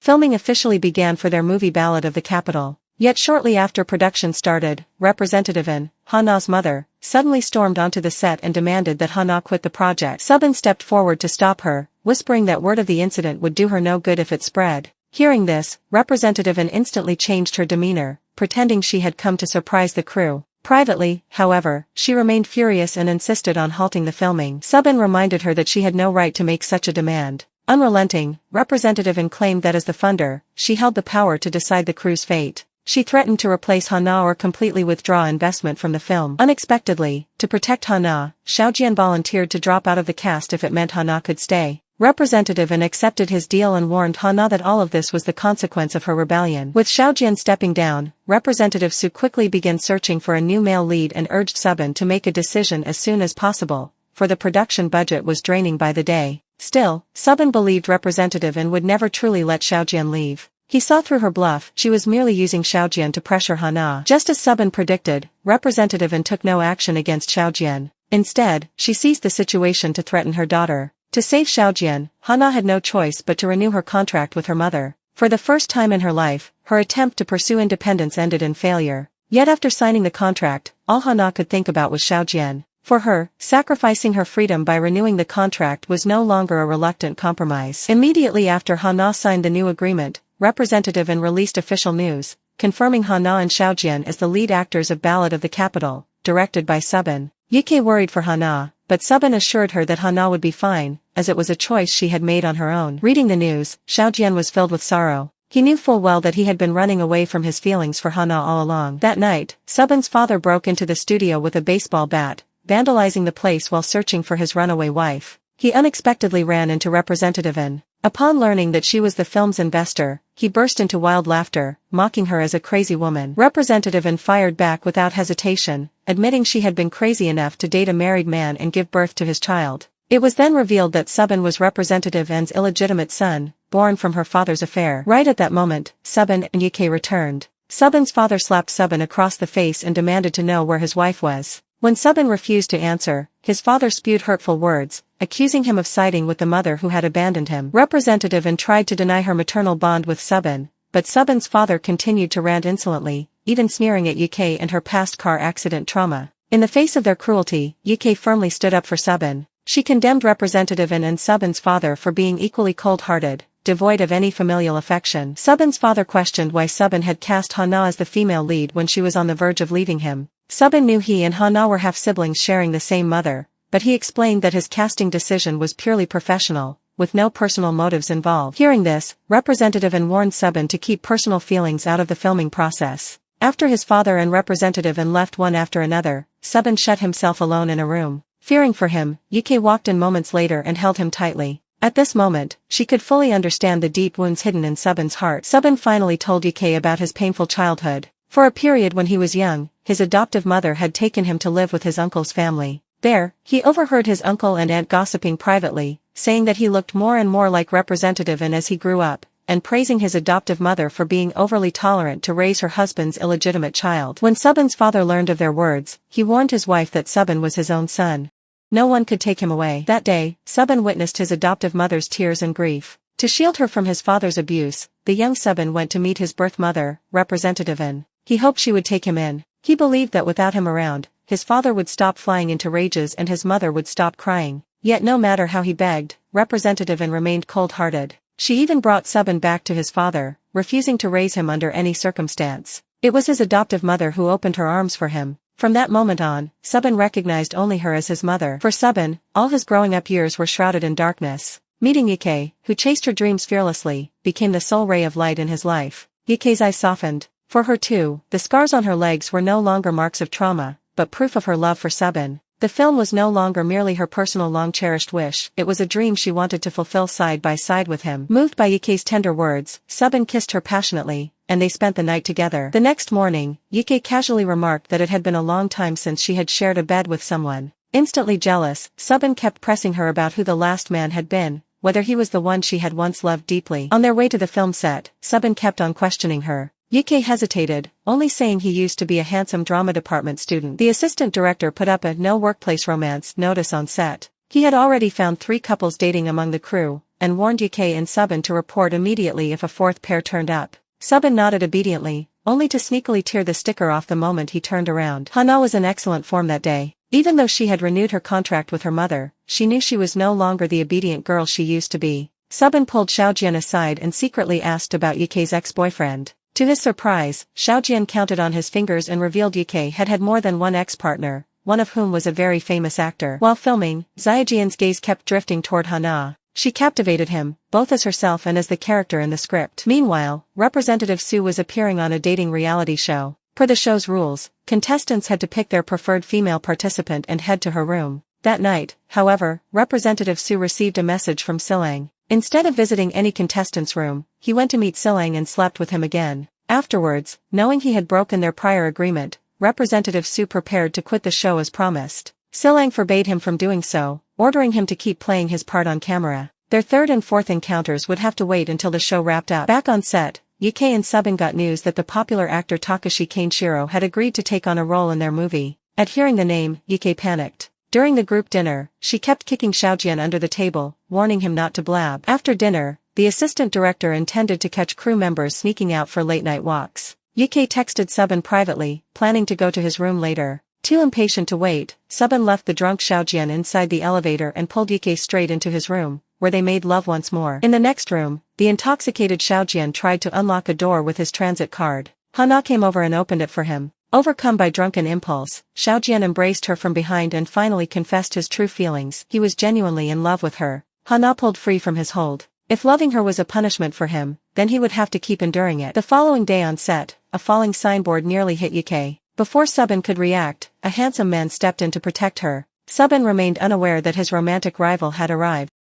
Filming officially began for their movie Ballad of the Capital. Yet shortly after production started, Representative An, Hana's mother, suddenly stormed onto the set and demanded that Hana quit the project. Subin stepped forward to stop her, whispering that word of the incident would do her no good if it spread. Hearing this, Representative An instantly changed her demeanor, pretending she had come to surprise the crew. Privately, however, she remained furious and insisted on halting the filming. Subin reminded her that she had no right to make such a demand. Unrelenting, Representative An claimed that as the funder, she held the power to decide the crew's fate. She threatened to replace Hana or completely withdraw investment from the film. Unexpectedly, to protect Hana, Xiaojian volunteered to drop out of the cast if it meant Hana could stay. Representative An accepted his deal and warned Hana that all of this was the consequence of her rebellion. With Xiaojian stepping down, Representative Su quickly began searching for a new male lead and urged Subin to make a decision as soon as possible, for the production budget was draining by the day. Still, Subin believed Representative An would never truly let Xiaojian leave. He saw through her bluff. She was merely using Xiaojian to pressure Hana. Just as Subin predicted, Representative An took no action against Xiaojian. Instead, she seized the situation to threaten her daughter. To save Xiaojian, Hana had no choice but to renew her contract with her mother. For the first time in her life, her attempt to pursue independence ended in failure. Yet after signing the contract, all Hana could think about was Xiaojian. For her, sacrificing her freedom by renewing the contract was no longer a reluctant compromise. Immediately after Hana signed the new agreement, Representative An released official news, confirming Hana and Xiaojian as the lead actors of Ballad of the Capital, directed by Subin. Yike worried for Hana, but Subin assured her that Hana would be fine, as it was a choice she had made on her own. Reading the news, Xiaojian was filled with sorrow. He knew full well that he had been running away from his feelings for Hana all along. That night, Subin's father broke into the studio with a baseball bat, vandalizing the place while searching for his runaway wife. He unexpectedly ran into Representative An. Upon learning that she was the film's investor, he burst into wild laughter, mocking her as a crazy woman. Representative An fired back without hesitation, admitting she had been crazy enough to date a married man and give birth to his child. It was then revealed that Subin was Representative An's illegitimate son, born from her father's affair. Right at that moment, Subin and Yike returned. Subin's father slapped Subin across the face and demanded to know where his wife was. When Subin refused to answer, his father spewed hurtful words, accusing him of siding with the mother who had abandoned him. Representative An tried to deny her maternal bond with Subin, but Subin's father continued to rant insolently, even sneering at Yike and her past car accident trauma. In the face of their cruelty, Yike firmly stood up for Subin. She condemned Representative An and Subin's father for being equally cold-hearted, devoid of any familial affection. Subin's father questioned why Subin had cast Hana as the female lead when she was on the verge of leaving him. Subin knew he and Hana were half-siblings sharing the same mother, but he explained that his casting decision was purely professional, with no personal motives involved. Hearing this, Representative An warned Subin to keep personal feelings out of the filming process. After his father and Representative An left one after another, Subin shut himself alone in a room. Fearing for him, Yike walked in moments later and held him tightly. At this moment, she could fully understand the deep wounds hidden in Subin's heart. Subin finally told Yike about his painful childhood. For a period when he was young, his adoptive mother had taken him to live with his uncle's family. There, he overheard his uncle and aunt gossiping privately, saying that he looked more and more like Representative An as he grew up, and praising his adoptive mother for being overly tolerant to raise her husband's illegitimate child. When Subin's father learned of their words, he warned his wife that Subin was his own son. No one could take him away. That day, Subin witnessed his adoptive mother's tears and grief. To shield her from his father's abuse, the young Subin went to meet his birth mother, Representative An. He hoped she would take him in. He believed that without him around, his father would stop flying into rages and his mother would stop crying. Yet no matter how he begged, Representative An remained cold-hearted. She even brought Subin back to his father, refusing to raise him under any circumstance. It was his adoptive mother who opened her arms for him. From that moment on, Subin recognized only her as his mother. For Subin, all his growing-up years were shrouded in darkness. Meeting Yike, who chased her dreams fearlessly, became the sole ray of light in his life. Yike's eyes softened. For her too, the scars on her legs were no longer marks of trauma, but proof of her love for Subin. The film was no longer merely her personal long-cherished wish, it was a dream she wanted to fulfill side by side with him. Moved by Yike's tender words, Subin kissed her passionately, and they spent the night together. The next morning, Yike casually remarked that it had been a long time since she had shared a bed with someone. Instantly jealous, Subin kept pressing her about who the last man had been, whether he was the one she had once loved deeply. On their way to the film set, Subin kept on questioning her. Yike hesitated, only saying he used to be a handsome drama department student. The assistant director put up a no workplace romance notice on set. He had already found 3 couples dating among the crew, and warned Yuki and Subin to report immediately if a fourth pair turned up. Subin nodded obediently, only to sneakily tear the sticker off the moment he turned around. Hana was in excellent form that day. Even though she had renewed her contract with her mother, she knew she was no longer the obedient girl she used to be. Subin pulled Xiaojian aside and secretly asked about Yuki's ex-boyfriend. To his surprise, Xiaojian counted on his fingers and revealed Yuki had had more than one ex-partner, one of whom was a very famous actor. While filming, Xiaojian's gaze kept drifting toward Hana. She captivated him, both as herself and as the character in the script. Meanwhile, Representative Su was appearing on a dating reality show. Per the show's rules, contestants had to pick their preferred female participant and head to her room. That night, however, Representative Su received a message from Silang. Instead of visiting any contestant's room, he went to meet Silang and slept with him again. Afterwards, knowing he had broken their prior agreement, Representative Su prepared to quit the show as promised. Silang forbade him from doing so, ordering him to keep playing his part on camera. Their third and fourth encounters would have to wait until the show wrapped up. Back on set, Yuki and Subin got news that the popular actor Takashi Kaneshiro had agreed to take on a role in their movie. At hearing the name, Yuki panicked. During the group dinner, she kept kicking Xiaojian under the table, warning him not to blab. After dinner, the assistant director intended to catch crew members sneaking out for late-night walks. Yuki texted Subin privately, planning to go to his room later. Too impatient to wait, Subin left the drunk Xiaojian inside the elevator and pulled Yuki straight into his room, where they made love once more. In the next room, the intoxicated Xiaojian tried to unlock a door with his transit card. Hana came over and opened it for him. Overcome by drunken impulse, Xiaojian embraced her from behind and finally confessed his true feelings. He was genuinely in love with her. Hana pulled free from his hold. If loving her was a punishment for him, then he would have to keep enduring it. The following day on set, a falling signboard nearly hit Yuki. Before Subin could react, a handsome man stepped in to protect her. Subin remained unaware that his romantic rival had arrived.